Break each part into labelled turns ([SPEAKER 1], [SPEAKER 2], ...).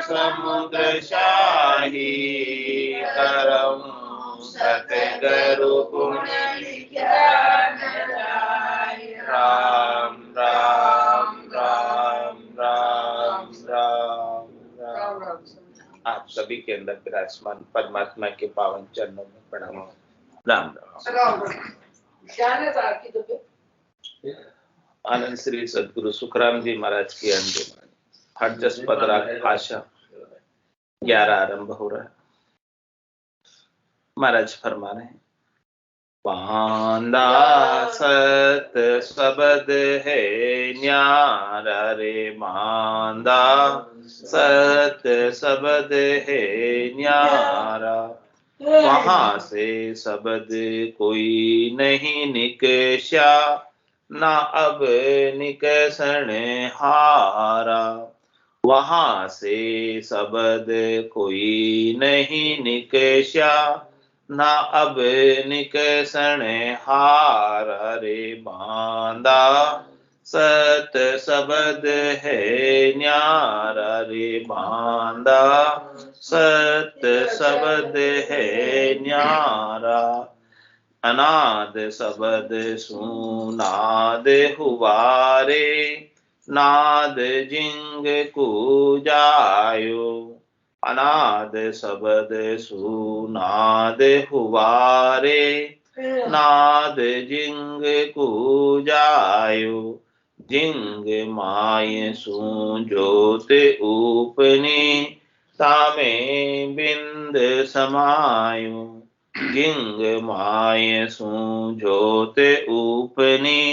[SPEAKER 1] समुद्र शाही करऊं सतगुरु गुण ज्ञान गाय। राम राम राम राम राम राम। आप सभी के अंदर विराजमान परमात्मा के पावन चरणों में प्रणाम। राम राम। आनंद श्री सदगुरु सुखराम जी महाराज की अंतिम हर जस पदरा आशा 11 आरंभ हो रहा है। महाराज फरमा रहे हैं, बांदा सत शब्द है न्यारा रे, बांदा सत शब्द है न्यारा, वहां से शब्द कोई नहीं निकशा, ना अब निकसन हारा। वहां से शब्द कोई नहीं निकशा, ना अब निकसन हार रे। बांदा सत शब्द है न्यारा रे, बांदा सत शब्द है न्यारा। अनाद शब्द सुनाद हुआ रे, नाद जिंग कूजायो। अनाद शब्द सुनाद हुआ रे, नाद जिंग कूजायो। जिंग माय सुजोत उपनी, तामे बिंद समायो। जिंग माय सुजोत उपनी,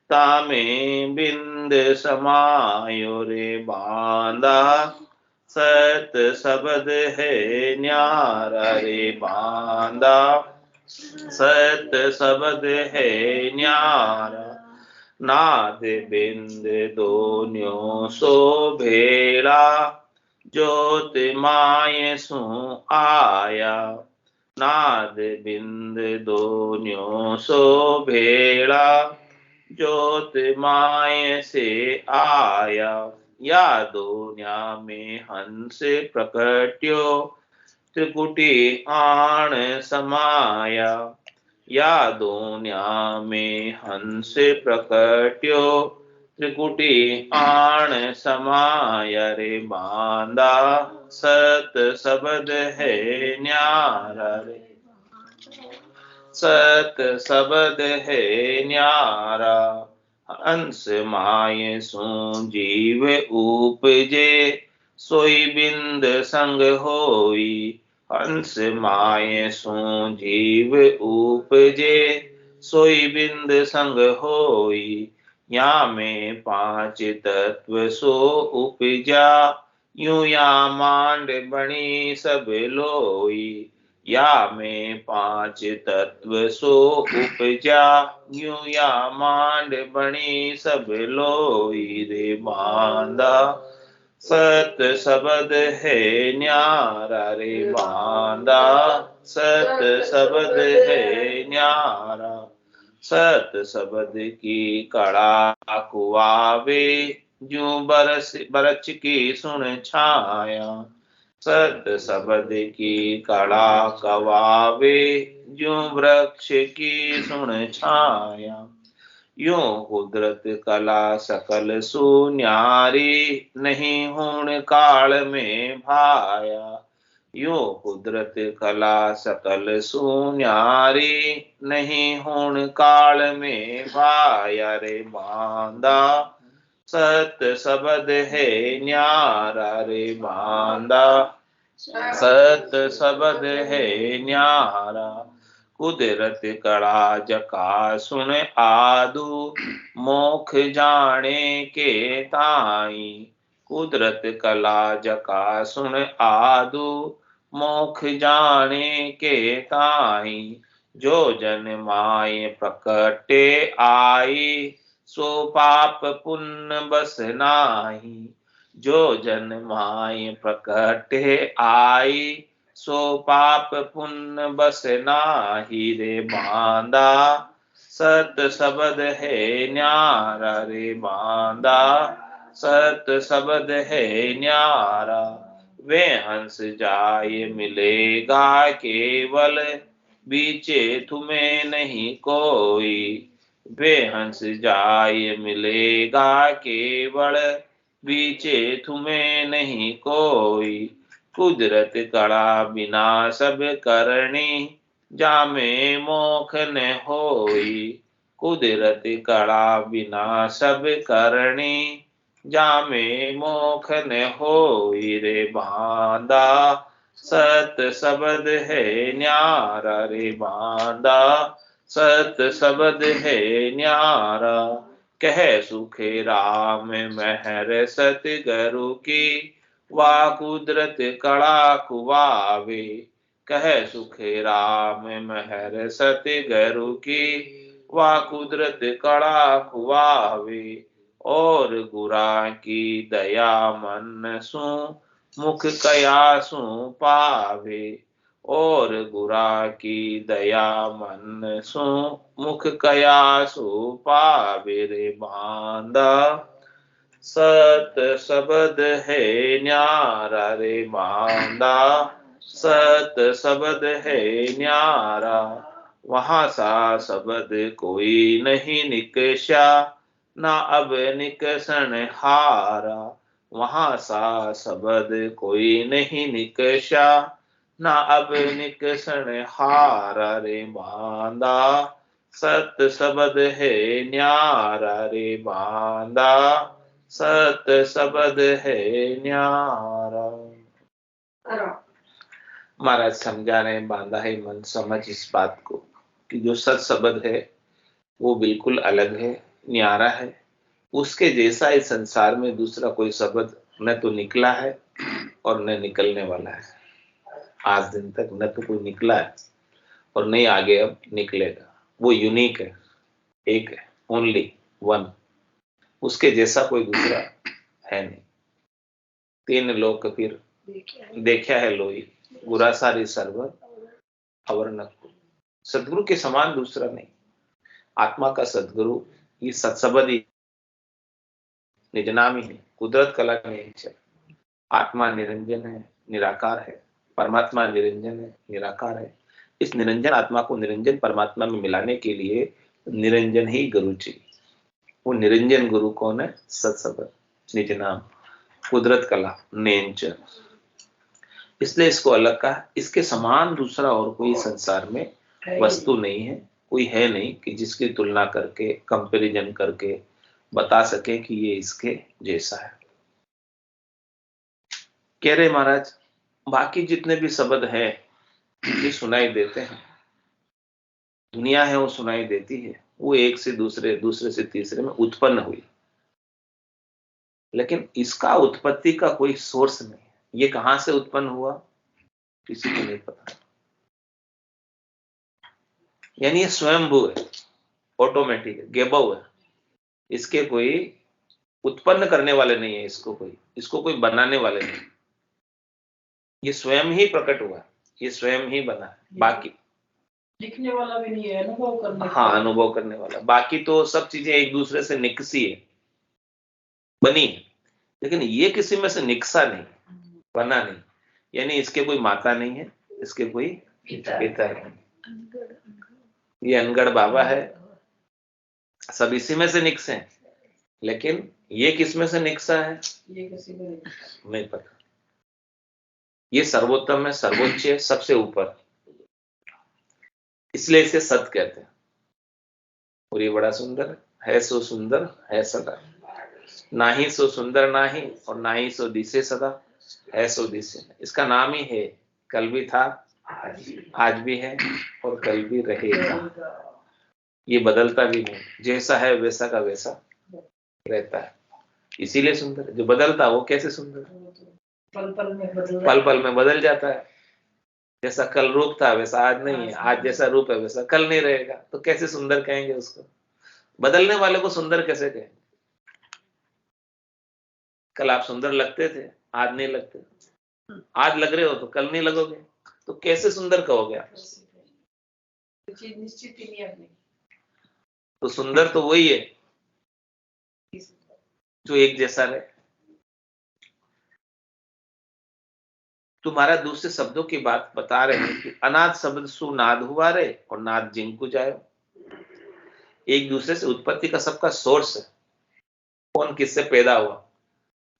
[SPEAKER 1] तामे बिंद समायो रे। बांदा सत शब्द है न्यारा रे, बांदा सत शब्द है न्यारा। नाद बिंद दोन्यों सो भेड़ा, ज्योत माय सु आया। नाद बिंद दोन्यों सो भेड़ा, ज्योत माय से आया। या दोन्या में हंस प्रकट्यो, त्रिकुटी आण समाया। या दोन्या में हंस प्रकट्यो, त्रिकुटी आण समाया रे। बांदा सत शब्द है न्यारा रे, सत शब्द है न्यारा। हंस माय सु जीव उपजे, सोई बिंद संग होई। हंस माय सु जीव उपजे, सोई बिंद संग होई। या में पांच तत्व सो उपजा, यूं या मांड बणी सब लोई। या में पांच तत्व सो उपजा, यूं या मांड बणी सब लोई रे। बांदा सत शब्द है न्यारा रे, बांदा सत शब्द है न्यारा। सत शब्द की कड़ा कुआवे, ज्यों बरच की सुन छाया। सत शब्द की कड़ा कवावे, ज्यों वृक्ष की सुन छाया। यूं कुदरत कला सकल सुन्यारी, नहीं हुण काल में भाया। यूं कुदरत कला सकल सुन्यारी, नहीं हुण काल में भाया रे। बांदा सत शब्द है न्यारा रे, बांदा सत शब्द है न्यारा। कुदरत कड़ा जका सुन आदू, मोख जाने के ताई। कुदरत कला जका सुन आदू, मोख जाने के ताई। जो जन माय प्रकटे आई, सो पाप पुण्य बस नाही। जो जन माय प्रकटे आई, सो पाप पुण्य बस नाही रे। बांदा सत शब्द है न्यारा रे, बांदा सत शब्द है न्यारा। वे हंस जाए मिलेगा केवल, बीचे तुम्हें नहीं कोई। वे हंस जाए मिलेगा केवल, बीचे तुम्हें नहीं कोई। कुदरत कड़ा बिना सब करनी, जामे मोख न होई। कुदरत कड़ा बिना सब करनी, जामे मोख न होई रे बांदा। सत शब्द है न्यारा रे बांदा, सत शब्द है न्यारा। कह सुखे राम महर सतगुरु की, वा कुदरत कड़ा कुवावे। कह सुखे राम महर सतगुरु की, वा कुदरत कड़ा कुवावे। और गुरा की दया मन सु, मुख कयासु पावे। और गुरा की दया मन सु, मुख कयासु पावे रे बांदा। सत शब्द है न्यारा रे बांदा, सत शब्द है न्यारा। वहां सा शब्द कोई नहीं निकषा, ना अब निकसन हारा। वहां सा शब्द कोई नहीं निकषा, ना अब निकसन हारा रे बांदा। सत शब्द है न्यारा रे बांदा, सत शब्द है न्यारा। महाराज समझा रहे बांधा है मन, समझ इस बात को कि जो सत शब्द है वो बिल्कुल अलग है, न्यारा है। उसके जैसा इस संसार में दूसरा कोई शब्द न तो निकला है और न निकलने वाला है। आज दिन तक न तो कोई निकला है और नहीं आगे अब निकलेगा। वो यूनिक है, एक है, ओनली वन। उसके जैसा कोई दूसरा है नहीं। तीन लोक फिर देखा है लोई, गुरा सारी सर्वर अवर न कोई। सदगुरु के समान दूसरा नहीं। आत्मा का सदगुरु ये सत्सबद ही निज नाम ही है। कुदरत कला नहीं। आत्मा निरंजन है, निराकार है। परमात्मा निरंजन है, निराकार है। इस निरंजन आत्मा को निरंजन परमात्मा में मिलाने के लिए निरंजन ही गुरु चाहिए। वो निरंजन गुरु कौन है? सत्सबद, निज नाम, कुदरत कला, नेंचर। इसलिए इसको अलग कहा। इसके समान दूसरा और कोई संसार में वस्तु नहीं है, कोई है नहीं कि जिसकी तुलना करके, कंपैरिजन करके बता सके कि ये इसके जैसा है। कह रहे महाराज बाकी जितने भी शब्द हैं ये सुनाई देते हैं, दुनिया है वो सुनाई देती है, वो एक से दूसरे, दूसरे से तीसरे में उत्पन्न हुई, लेकिन इसका उत्पत्ति का कोई सोर्स नहीं है। ये कहां से उत्पन्न हुआ किसी को नहीं पता। यानी ये स्वयंभू है, ऑटोमेटिक है, गेबव है। इसके कोई उत्पन्न करने वाले नहीं है, इसको कोई बनाने वाले नहीं। ये स्वयं ही प्रकट हुआ, ये स्वयं ही बना। बाकी
[SPEAKER 2] लिखने वाला भी नहीं है, अनुभव करने।
[SPEAKER 1] हाँ, अनुभव करने वाला। बाकी तो सब चीजें एक दूसरे से निकसी है, बनी है, लेकिन ये किसी में से निकसा नहीं, बना नहीं। यानी इसके कोई माता नहीं है, इसके कोई पिता नहीं। ये अनगढ़ बाबा है, सब इसी में से निकसे हैं, लेकिन ये किस में से निकसा है
[SPEAKER 2] ये किसी को
[SPEAKER 1] नहीं पता। ये सर्वोत्तम है, सर्वोच्च है, सबसे ऊपर, इसलिए इसे सत कहते हैं। और ये बड़ा सुंदर है, सो सुंदर है सदा, ना ही सो सुंदर नाही, और ना ही सो दिसे सदा, है सो दिसे। इसका नाम ही है, कल भी था, आज भी है और कल भी रहेगा। ये बदलता भी नहीं, जैसा है वैसा का वैसा रहता है, इसीलिए सुंदर है। जो बदलता वो कैसे सुंदर?
[SPEAKER 2] पल
[SPEAKER 1] पल में बदल जाता है। जैसा कल रूप था वैसा आज नहीं है, आज जैसा रूप है वैसा कल नहीं रहेगा, तो कैसे सुंदर कहेंगे उसको? बदलने वाले को सुंदर कैसे कहेंगे? कल आप सुंदर लगते थे, आज नहीं लगते। आज लग रहे हो तो कल नहीं लगोगे, तो कैसे सुंदर कहोगे आप?
[SPEAKER 2] चीज निश्चित ही नहीं अपनी।
[SPEAKER 1] तो सुंदर तो वही है जो एक जैसा रहे। तुम्हारा दूसरे शब्दों की बात बता रहे हैं कि अनाद शब्द सु नाद हुआ रे और नाद जिंग को जाए। एक दूसरे से उत्पत्ति का सबका सोर्स है, कौन किससे पैदा हुआ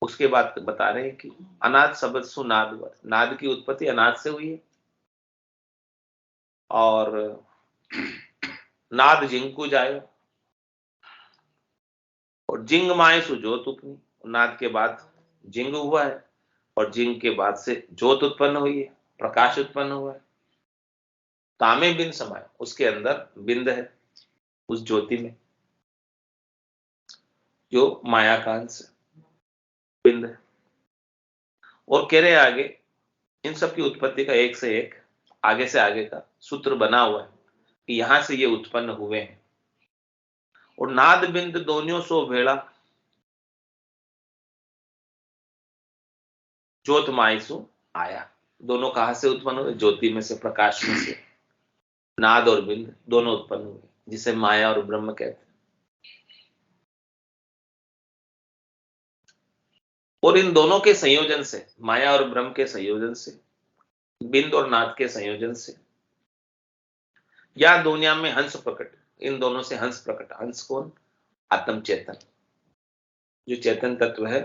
[SPEAKER 1] उसके बाद बता रहे हैं कि अनाद शब्द सु नाद हुआ, नाद की उत्पत्ति अनाद से हुई है और नाद जिंग को जाए और जिंग माए सु जोत उपनी, नाद के बाद जिंग हुआ है और जिंग के बाद से ज्योत उत्पन्न हुई है, प्रकाश उत्पन्न हुआ है। तामे बिंद समाये, उसके अंदर बिंद है उस ज्योति में जो माया का अंश बिंद है। और कह रहे आगे इन सब की उत्पत्ति का एक से एक आगे से आगे का सूत्र बना हुआ है कि यहां से ये उत्पन्न हुए हैं। और नाद बिंद दोनों सो भेड़ा ज्योत मायसु आया, दोनों कहां से उत्पन्न हुए? ज्योति में से, प्रकाश में से। नाद और बिंद दोनों उत्पन्न हुए जिसे माया और ब्रह्म कहते हैं। और इन दोनों के संयोजन से, माया और ब्रह्म के संयोजन से, बिंद और नाद के संयोजन से या दुनिया में हंस प्रकट, इन दोनों से हंस प्रकट। हंस कौन? आत्म चेतन, जो चेतन तत्व है,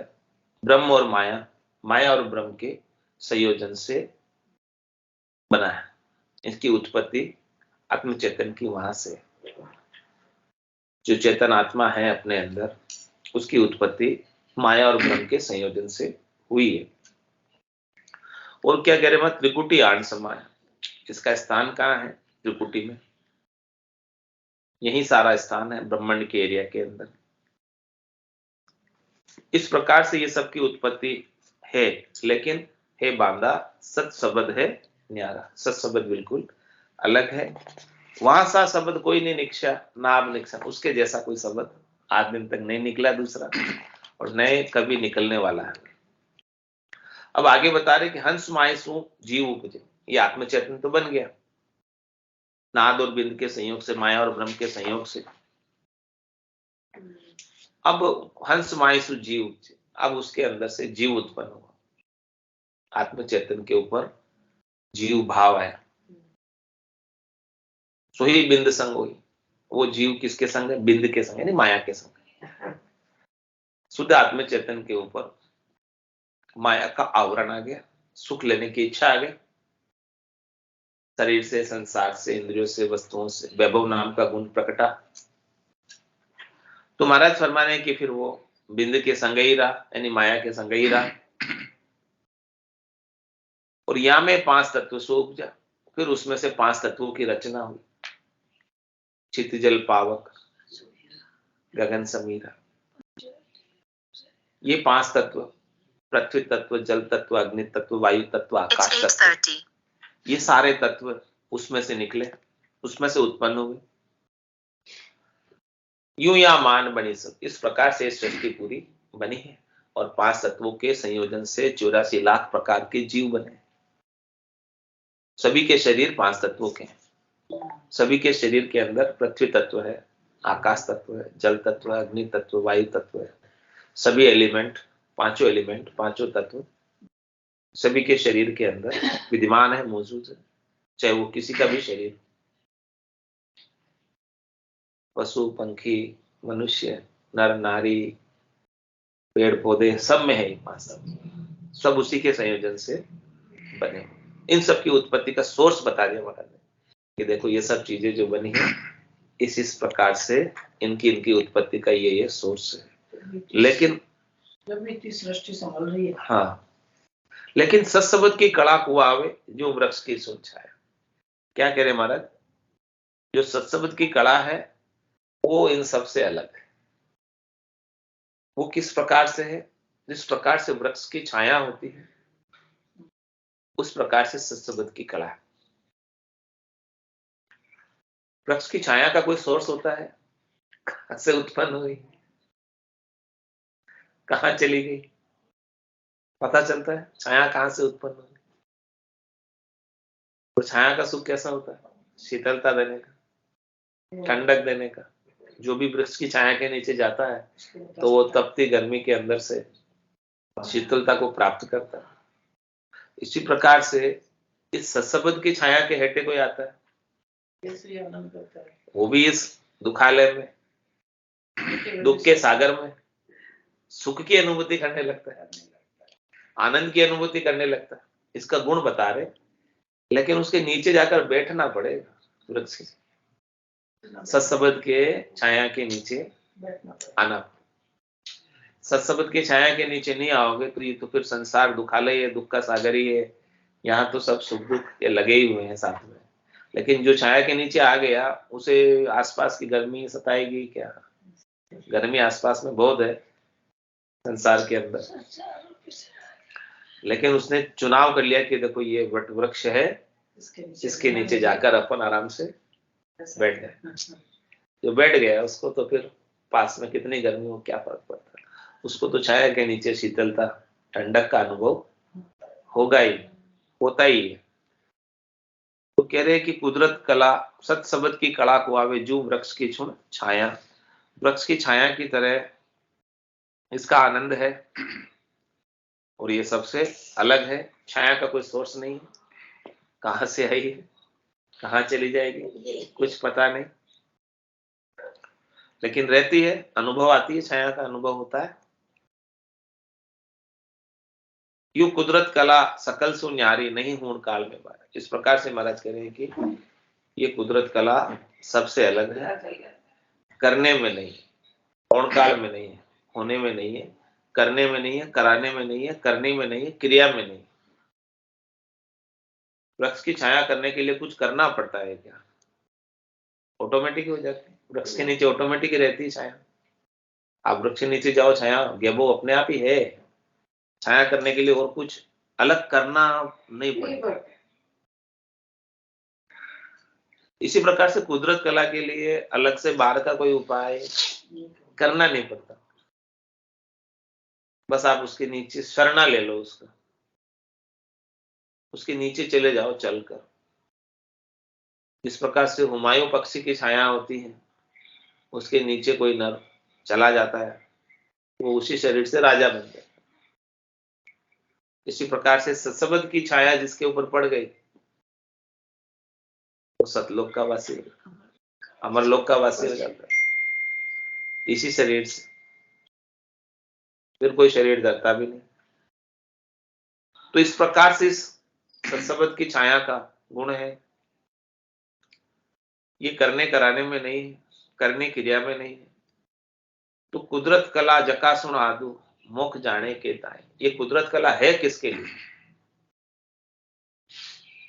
[SPEAKER 1] ब्रह्म और माया, माया और ब्रह्म के संयोजन से बना है। इसकी उत्पत्ति आत्म चेतन की वहां से, जो चेतन आत्मा है अपने अंदर, उसकी उत्पत्ति माया और ब्रह्म के संयोजन से हुई है। और क्या कह रहे हैं? त्रिकुटी आन समाया, इसका स्थान कहाँ है? त्रिकुटी में। यही सारा स्थान है ब्रह्मांड के एरिया के अंदर। इस प्रकार से ये सब की उत्पत्ति है। लेकिन हे बांदा, सत शब्द है न्यारा, सत शब्द बिल्कुल अलग है। वहां सा शब्द कोई नहीं निकला, नाम निकला, उसके जैसा कोई शब्द आज दिन तक नहीं निकला दूसरा, और नए कभी निकलने वाला है। अब आगे बता रहे कि हंस मायसु जीव उपजे, ये आत्मचेतन तो बन गया नाद और बिंद के संयोग से, माया और ब्रह्म के संयोग से। अब हंस मायसु जीव उपजे, अब उसके अंदर से जीव उत्पन्न हुआ, आत्मचेतन के ऊपर जीव भाव आया। सो ही बिंद संग हुई, वो जीव किसके संग है? बिंद के संग, यानी माया के संग। शुद्ध आत्मचेतन के ऊपर माया का आवरण आ गया, सुख लेने की इच्छा आ गई, शरीर से, संसार से, इंद्रियों से, वस्तुओं से वैभव नाम का गुण प्रकटा। तो महाराज फरमाने कि फिर वो बिंद के संग ही रहा, यानी माया के संग ही रहा। और यहां में 5 तत्व सो उपजा, फिर उसमें से 5 तत्वों की रचना हुई। चित जल पावक गगन समीरा, ये 5 तत्व, पृथ्वी तत्व, जल तत्व, अग्नि तत्व, वायु तत्व, आकाश तत्व, ये सारे तत्व उसमें से निकले, उसमें से उत्पन्न हुए। यूं या मान बनी सब, इस प्रकार से सृष्टि पूरी बनी है। और 5 तत्वों के संयोजन से 84 लाख प्रकार के जीव बने। सभी के शरीर 5 तत्वों के हैं। सभी के शरीर के अंदर पृथ्वी तत्व है, आकाश तत्व है, जल तत्व है, अग्नि तत्व, वायु तत्व है। सभी एलिमेंट, पांचों एलिमेंट, पांचों तत्व सभी के शरीर के अंदर विद्यमान है, मौजूद है, चाहे वो किसी का भी शरीर, पशु, पंखी, मनुष्य, नर नारी, पेड़ पौधे, सब में है 5 तत्व, सब उसी के संयोजन से बने। इन सब की उत्पत्ति का सोर्स बता दिया महाराज ने कि देखो ये सब चीजें जो बनी है इस प्रकार से इनकी उत्पत्ति का ये सोर्स है। लेकिन
[SPEAKER 2] जब इतनी सृष्टि संभल रही है,
[SPEAKER 1] हाँ, लेकिन सत्सबद की कड़ा को आवे जो वृक्ष की सोचाया। क्या कह रहे महाराज? जो सत्सबद की कड़ा है वो इन सब से अलग है। वो किस प्रकार से है? जिस प्रकार से वृक्ष की छाया होती है उस प्रकार से सत्सबद की कड़ा है। वृक्ष की छाया का कोई सोर्स होता है? कहां से उत्पन्न हुई, कहां चली गई, पता चलता है छाया कहां से उत्पन्न हुई। तो छाया का सुख कैसा होता है? शीतलता देने का, ठंडक देने का। जो भी वृक्ष की छाया के नीचे जाता है तो वो तपती गर्मी के अंदर से शीतलता को प्राप्त करता है। इसी प्रकार से इस सत्सबद की छाया के हेठे कोई आता है,
[SPEAKER 2] कैसे आनंद करता है,
[SPEAKER 1] वो भी इस दुखालय में, दुख के सागर में सुख की अनुभूति करने लगता है, आनंद की अनुभूति करने लगता है। इसका गुण बता रहे, लेकिन उसके नीचे जाकर बैठना पड़ेगा। वृक्ष के सत्सबद के छाया के नीचे आना। सत्सबद की छाया के नीचे नहीं आओगे तो ये तो फिर संसार दुखालय है, दुख का सागर ही है। यहाँ तो सब सुख दुख के लगे ही हुए हैं साथ में। लेकिन जो छाया के नीचे आ गया उसे आसपास की गर्मी सताएगी क्या? गर्मी आसपास में बहुत है संसार के अंदर, लेकिन उसने चुनाव कर लिया कि देखो ये वट वृक्ष है, इसके नीचे जाकर अपन आराम से बैठ गए। जो बैठ गया उसको तो फिर पास में कितनी गर्मी हो क्या फर्क पड़ता है, उसको तो छाया के नीचे शीतलता ठंडक का अनुभव होगा ही, होता ही है। तो कह रहे कि कुदरत कला सत्सबद की कला को आवे जू वृक्ष की छुण छाया, वृक्ष की छाया की तरह इसका आनंद है। और ये सबसे अलग है, छाया का कोई सोर्स नहीं है, कहां से आई है कहां चली जाएगी कुछ पता नहीं, लेकिन रहती है, अनुभव आती है, छाया का अनुभव होता है। यू कुदरत कला सकल सु न्यारी नहीं हूण काल में बार। इस प्रकार से महाराज कह रहे हैं कि ये कुदरत कला सबसे अलग है, करने में नहीं, कौन काल में नहीं है, होने में नहीं है, करने में नहीं है, कराने में नहीं है, करने में नहीं है, क्रिया में नहीं। वृक्ष की छाया करने के लिए कुछ करना पड़ता है क्या? ऑटोमेटिक हो जाती है, वृक्ष के नीचे ऑटोमेटिक रहती है छाया। आप वृक्ष के नीचे जाओ, छाया गेबो अपने आप ही है। छाया करने के लिए और कुछ अलग करना नहीं पड़ता। इसी प्रकार से कुदरत कला के लिए अलग से बाहर का कोई उपाय करना नहीं पड़ता, बस आप उसके नीचे शरणा ले लो, उसके नीचे चले जाओ चलकर। इस प्रकार से हुमायूं पक्षी की छाया होती है, उसके नीचे कोई नर चला जाता है, वो उसी शरीर से राजा बन जाता है। इसी प्रकार से सत्सबद की छाया जिसके ऊपर पड़ गई वो सतलोक का वासी, अमरलोक का वासी हो जाता है इसी शरीर से, फिर कोई शरीर धरता भी नहीं। तो इस प्रकार से इस सत्सबद की छाया का गुण है, ये करने कराने में नहीं है, करने क्रिया में नहीं है। तो कुदरत कला जका सुन आदू मुख जाने के ताए, ये कुदरत कला है किसके लिए?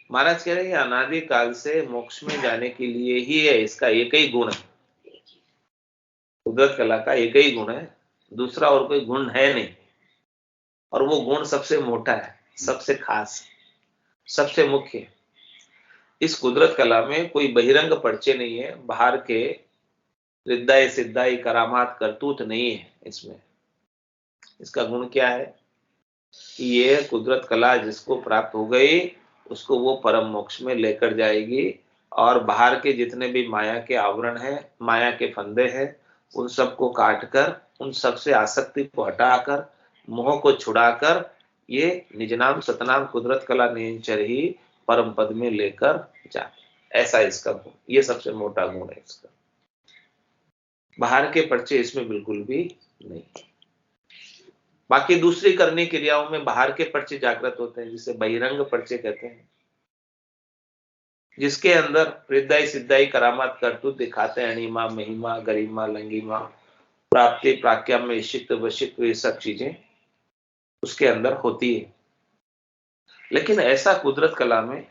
[SPEAKER 1] महाराज कह रहे हैं अनादि काल से मोक्ष में जाने के लिए ही है, इसका एक ही गुण है, कुदरत कला का एक ही गुण है, दूसरा और कोई गुण है नहीं। और वो गुण सबसे मोटा है, सबसे खास, सबसे मुख्य। इस कुदरत कला में कोई बहिरंग पर्चे नहीं है, बाहर के रिद्धाई सिद्धाई करामात करतूत नहीं है इसमें। इसका गुण क्या है कि ये कुदरत कला जिसको प्राप्त हो गई उसको वो परम मोक्ष में लेकर जाएगी, और बाहर के जितने भी माया के आवरण है, माया के फंदे हैं, उन सबको काटकर, उन सबसे आसक्ति को हटाकर, मोह को छुड़ाकर ये निज नाम सतनाम कुदरत कला निचर ही परम पद में लेकर जाए। ऐसा इसका गुण, ये सबसे मोटा गुण है इसका। बाहर के पर्चे इसमें बिल्कुल भी नहीं। बाकी दूसरी करने क्रियाओं में बाहर के पर्चे जागृत होते हैं, जिसे बहिरंग पर्चे कहते हैं, जिसके अंदर रिद्धाई सिद्धाई करामात करतूत दिखाते हैं, अणिमा महिमा गरिमा लंगिमा प्राप्ति प्राज्ञा में इशिक्त वशिक्त, ये सब चीजें उसके अंदर होती है। लेकिन ऐसा कुदरत कला में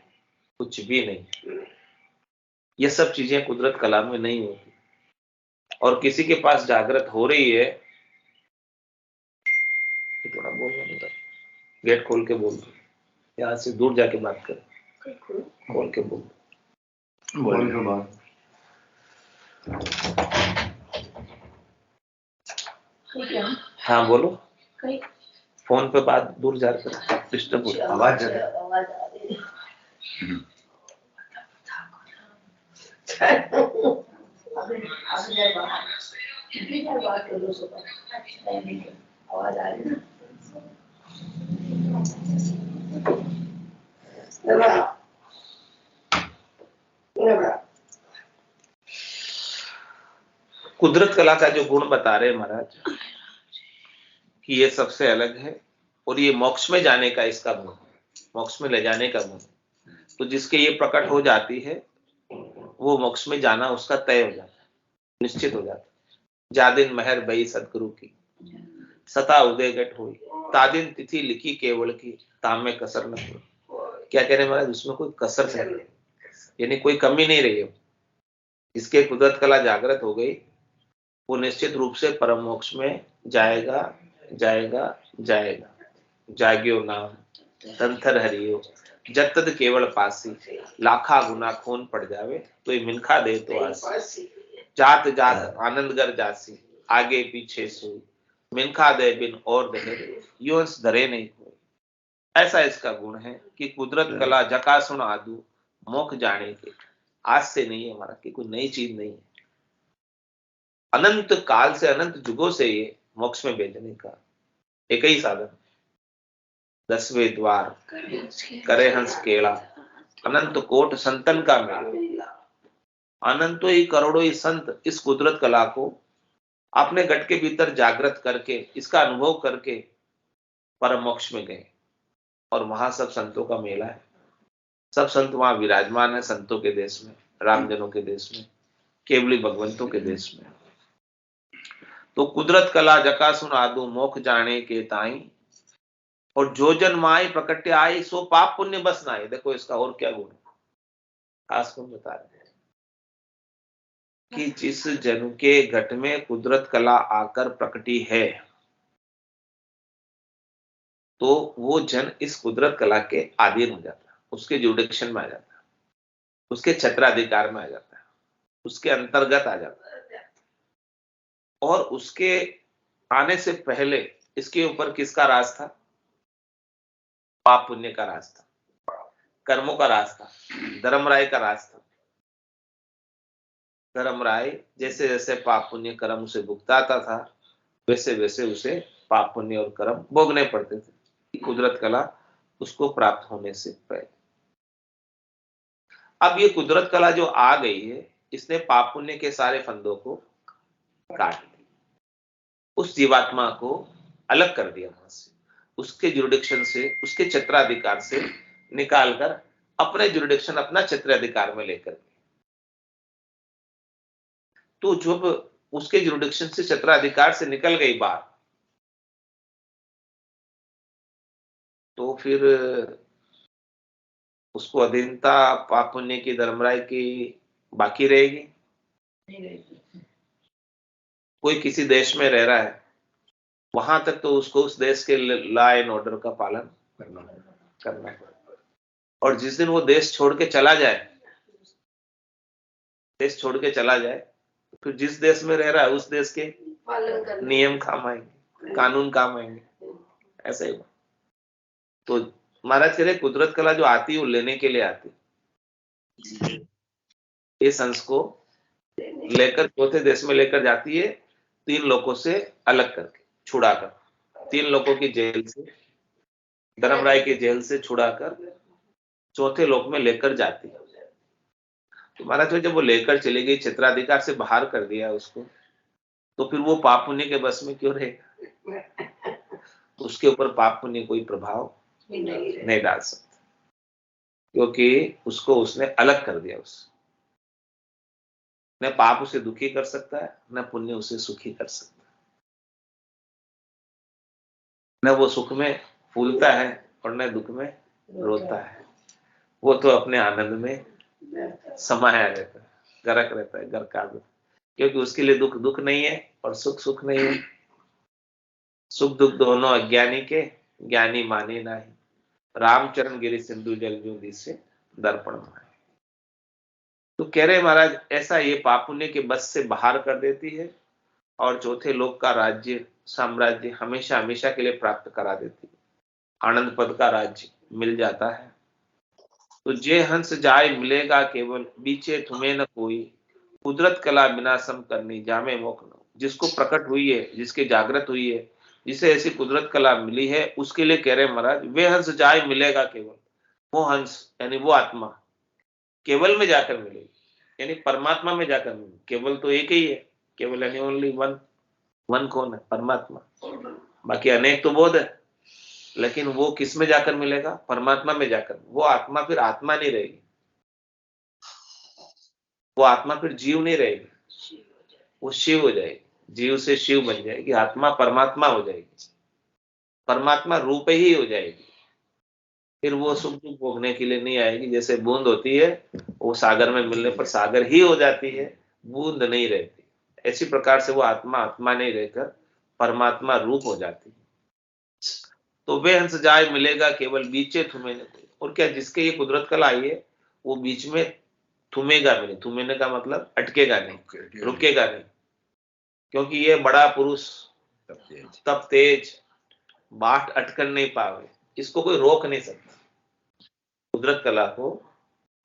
[SPEAKER 1] कुछ भी नहीं, ये सब चीजें कुदरत कला में नहीं होती। और किसी के पास जागृत हो रही है, थोड़ा बोलना नहीं, गेट खोल के बोल दो, यहाँ से दूर जाके बात कर, खोल के बोल के बात। हाँ बोलो, फोन पे बात दूर जाकर डिस्टर्ब हो, आवाज आ रही है। कुदरत कला का जो गुण बता रहे महाराज कि ये सबसे अलग है और ये मोक्ष में जाने का इसका गुण, मोक्ष में ले जाने का गुण। तो जिसके ये प्रकट हो जाती है वो मोक्ष में जाना उसका तय हो जाता है, निश्चित हो जाता है। जादिन महर बई सदगुरु की सता उदय गट हुई, तादिन तिथि लिखी केवल की, ताम में कसर न हुई। क्या कह रहे हैं महाराज, उसमें कोई कसर नहीं, यानी कोई कमी नहीं रही है। इसके कुदरत कला जागृत हो गई वो निश्चित रूप से परम मोक्ष में जाएगा जाएगा जाएगा। जाग्यो नाम तंथर हरियो जब तद केवल पासी, लाखा गुना खून पड़ जावे तो ये मिनखा दे तो आसी। जात जात आनंदगर जासी, आगे पीछे सोई, मिनखा दे बिन और दहे, यो अंश धरे नहीं कोई। ऐसा इसका गुण है कि कुदरत कला जका सुन आदू मोख जाने के, आज से नहीं है हमारा कि कोई नई चीज नहीं है। अनंत काल से अनंत युगों से ये मोक्ष में भेजने का एक ही साधन। 10वें द्वार करे हंस केला, अनंत कोट संतन का मेला। अनंतों ही करोड़ों ही संत इस कुदरत कला को अपने गट के भीतर जागृत करके इसका अनुभव करके परम मोक्ष में गए और वहां सब संतों का मेला है। सब संत वहां विराजमान है, संतों के देश में, रामजनों के देश में, केवली भगवंतों के देश में। तो कुदरत कला जका सुन आदू मोख जाने के ताई, और जो जन माई प्रकट्य आई सो पाप पुण्य बस ना आए। देखो इसका और क्या गुण है, खास गुण बता रहे हैं कि जिस जन के घट में कुदरत कला आकर प्रकटी है तो वो जन इस कुदरत कला के अधीन हो जाता है, उसके जुडिक्शन में आ जाता है, उसके छत्राधिकार में आ जाता है, उसके अंतर्गत आ जाता है। और उसके आने से पहले इसके ऊपर किसका राज था? पाप पुण्य का राज था, कर्मों का राज था, धर्मराय का राज था। धर्मराय जैसे जैसे पाप पुण्य कर्म उसे भुगताता था वैसे वैसे उसे पाप पुण्य और कर्म भोगने पड़ते थे, कुदरत कला उसको प्राप्त होने से पहले। अब ये कुदरत कला जो आ गई है इसने पाप पुण्य के सारे फंदों को काट दिया, उस जीवात्मा को अलग कर दिया वहां से, उसके जुरिडिक्शन से, उसके छत्राधिकार से निकालकर अपने जुरिडिक्शन, अपना छत्राधिकार में लेकर। तो जब उसके जुरिडिक्शन से, छत्राधिकार से निकल गई बात, तो फिर उसको अधीनता पाप पुण्य की, धर्मराय की बाकी रहेगी?
[SPEAKER 2] नहीं रहेगी।
[SPEAKER 1] कोई किसी देश में रह रहा है, वहां तक तो उसको उस देश के लॉ एंड ऑर्डर का पालन करना है। और जिस दिन वो देश छोड़ के चला जाए, देश छोड़ के चला जाए, फिर जिस देश में रह रहा है उस देश के नियम काम आएंगे, कानून काम आएंगे, ऐसा ही। तो महाराज कह रहे कुदरत कला जो आती है वो लेने के लिए आती है, इस अंश को लेकर चौथे देश में लेकर जाती है, 3 लोगों से अलग करके, छुड़ाकर, 3 लोगों की जेल से, धर्मराय की जेल से छुड़ाकर चौथे लोक में लेकर जाती है। तो महाराज जब वो लेकर चली गई, क्षेत्राधिकार से बाहर कर दिया उसको, तो फिर वो पाप पुण्य के बस में क्यों रहेगा? तो उसके ऊपर पाप पुण्य कोई प्रभाव नहीं डाल सकता, क्योंकि उसको उसने अलग कर दिया। न पाप उसे दुखी कर सकता है, न पुण्य उसे सुखी कर सकता है। न वो सुख में फूलता है और न दुख में रोता है, वो तो अपने आनंद में समाया रहता है, गरक रहता है, घर का, क्योंकि उसके लिए दुख दुख नहीं है और सुख सुख नहीं है। सुख दुख दोनों अज्ञानी के, ज्ञानी माने नहीं, रामचरण गिरि सिंधु जल जो से दर्पण माने। तो कह रहे महाराज ऐसा ये पाप पुण्य के बस से बाहर कर देती है और चौथे लोक का राज्य, साम्राज्य हमेशा हमेशा के लिए प्राप्त करा देती है, आनंद पद का राज्य मिल जाता है। तो जे हंस जाय मिलेगा केवल, बीचे तुम्हें न कोई, कुदरत कला बिना सम करनी जामे मोख न। जिसको प्रकट हुई है, जिसके जागृत हुई है, जिसे ऐसी कुदरत कला मिली है, उसके लिए कह रहे महाराज वे हंस जाय मिलेगा केवल, वो हंस यानी वो आत्मा केवल में जाकर मिलेगी, यानी परमात्मा में जाकर मिलेगी। केवल तो एक ही है, केवल यानी ओनली वन। वन कौन है? परमात्मा। बाकी अनेक तो बोध है, लेकिन वो किस में जाकर मिलेगा? परमात्मा में जाकर। वो आत्मा फिर आत्मा नहीं रहेगी, वो आत्मा फिर जीव नहीं रहेगी, वो शिव हो जाएगी। जीव से शिव बन जाएगी, आत्मा परमात्मा हो जाएगी, परमात्मा रूप ही हो जाएगी। फिर वो सुख दुख भोगने के लिए नहीं आएगी। जैसे बूंद होती है, वो सागर में मिलने पर सागर ही हो जाती है, बूंद नहीं रहती। ऐसी प्रकार से वो आत्मा आत्मा नहीं रहकर परमात्मा रूप हो जाती है। तो वे हंस जाए मिलेगा केवल बीचे थुमे न कोई। और क्या, जिसके ये कुदरत कला आई है वो बीच में थुमेगा भी नहीं। थुमेने का मतलब अटकेगा नहीं, रुकेगा नहीं, क्योंकि ये बड़ा पुरुष तब तेज बाट अटकन नहीं पावे, इसको कोई रोक नहीं सकता। कुदरत कला को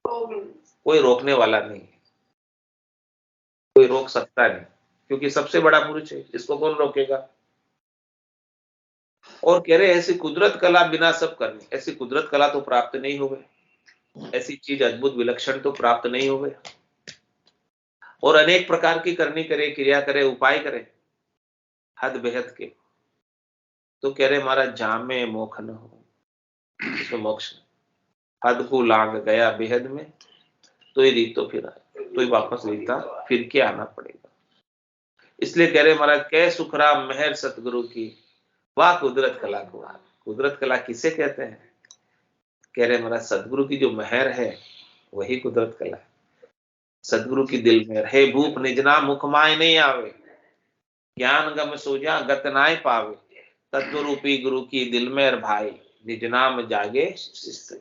[SPEAKER 1] कोई रोकने वाला नहीं है, कोई रोक सकता नहीं, क्योंकि सबसे बड़ा पुरुष है, इसको कौन रोकेगा। और कह रहे ऐसी कुदरत कला बिना सब करनी, ऐसी कुदरत कला तो प्राप्त नहीं हो गई, ऐसी चीज अद्भुत विलक्षण तो प्राप्त नहीं हो गया। और अनेक प्रकार की करनी करे, क्रिया करे, उपाय करे हद बेहद के, तो कह रहे महाराज जामे मोख न हो, इसमें मोक्ष हद को लांग गया बेहद में, तो ही रीतो फिर आए, तो ही वापस रीता फिर के आना पड़ेगा। इसलिए कह रहे महाराज कै सुखराम मेहर सतगुरु की, वाह कुदरत कला को। कुदरत कला किसे कहते हैं? कह रहे महाराज सतगुरु की जो मेहर है वही कुदरत कला है। सतगुरु की दिल मेहर है। भूप निजना मुखमाय नहीं आवे, ज्ञान गम सोजा गत नाय पावे, तत्वरूपी गुरु की दिल मेहर भाई, निज नाम जागे शिष्ट।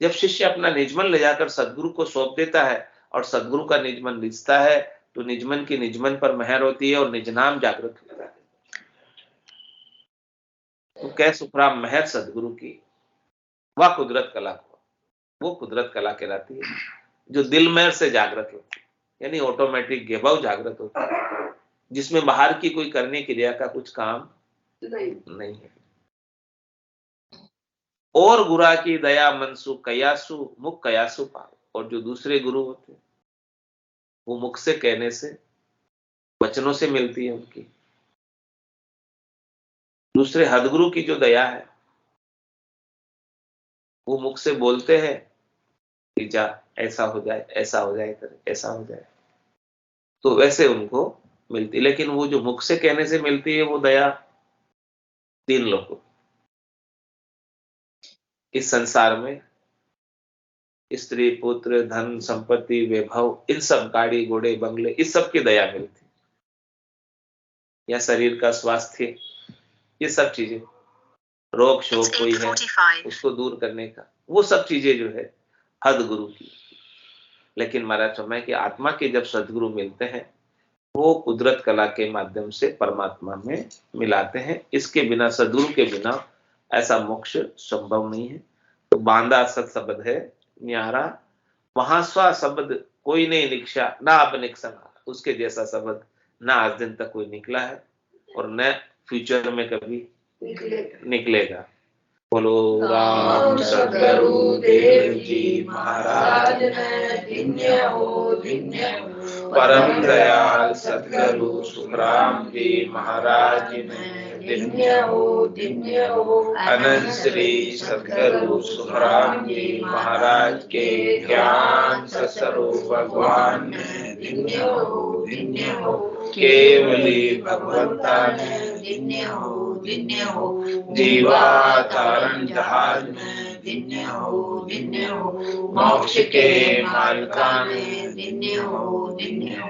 [SPEAKER 1] जब शिष्य अपना निजमन ले जाकर सदगुरु को सौंप देता है और सदगुरु का निजमन रिझता है, तो निजमन की निजमन पर मेहर होती है और निजनाम जागृत होता है। तो कै सुखराम मेहर सदगुरु की, वह कुदरत कला को, वो कुदरत कला कहलाती है जो दिल मेहर से जागृत होती है, यानी ऑटोमेटिक गेबव जागृत होता है, जिसमें बाहर की कोई करने क्रिया का कुछ काम नहीं है। और गुरा की दया मनसु कयासु मुख कयासु पावे। और जो दूसरे गुरु होते हैं वो मुख से कहने से, वचनों से मिलती है उनकी। दूसरे हदगुरु की जो दया है वो मुख से बोलते हैं कि जा ऐसा हो जाए, ऐसा हो जाए, ऐसा हो जाए, तो वैसे उनको मिलती। लेकिन वो जो मुख से कहने से मिलती है वो दया तीन लोगों, इस संसार में स्त्री पुत्र धन संपत्ति वैभव, इन सब गाड़ी घोड़े बंगले, इस सब की दया मिलती, या शरीर का स्वास्थ्य, ये सब चीजें, रोग शोक कोई है उसको दूर करने का, वो सब चीजें जो है हद गुरु की। लेकिन महाराज समय की आत्मा के जब सदगुरु मिलते हैं वो कुदरत कला के माध्यम से परमात्मा में मिलाते हैं। इसके बिना, सदगुरु के बिना ऐसा मोक्ष संभव नहीं है। तो बांधा सत शब्द है न्यारा, वहां स्वा शब्द कोई नहीं निकशा, ना अब निकसन, उसके जैसा शब्द ना आज दिन तक कोई निकला है और न फ्यूचर में कभी निकलेगा। बोलो राम सतगुरु देव जी महाराज
[SPEAKER 2] धन्य हो, धन्य हो।
[SPEAKER 1] परम दयाल सतगुरु सुखराम जी महाराज
[SPEAKER 2] धन्य हो, धन्य हो।
[SPEAKER 1] अनंत श्री सतगुरु सुखराम जी महाराज के ज्ञान स्वरूप भगवान
[SPEAKER 2] धन्य हो, धन्य हो।
[SPEAKER 1] केवली भगवंता ने
[SPEAKER 2] धन्य हो, धन्य हो।
[SPEAKER 1] जीवा तारण जहाज में
[SPEAKER 2] धन्य हो, धन्य हो।
[SPEAKER 1] मोक्ष के मालिकान
[SPEAKER 2] धन्य हो, धन्य हो।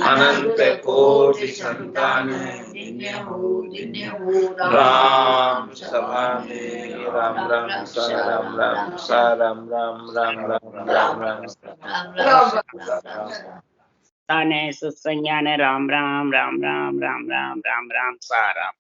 [SPEAKER 1] अनंत कोटि संतान
[SPEAKER 2] धन्य हो, धन्य हो।
[SPEAKER 1] राम सभा में राम राम सा राम राम सा राम राम राम राम राम राम
[SPEAKER 3] ताने सुसंज्ञान राम राम राम राम राम राम राम राम सा राम।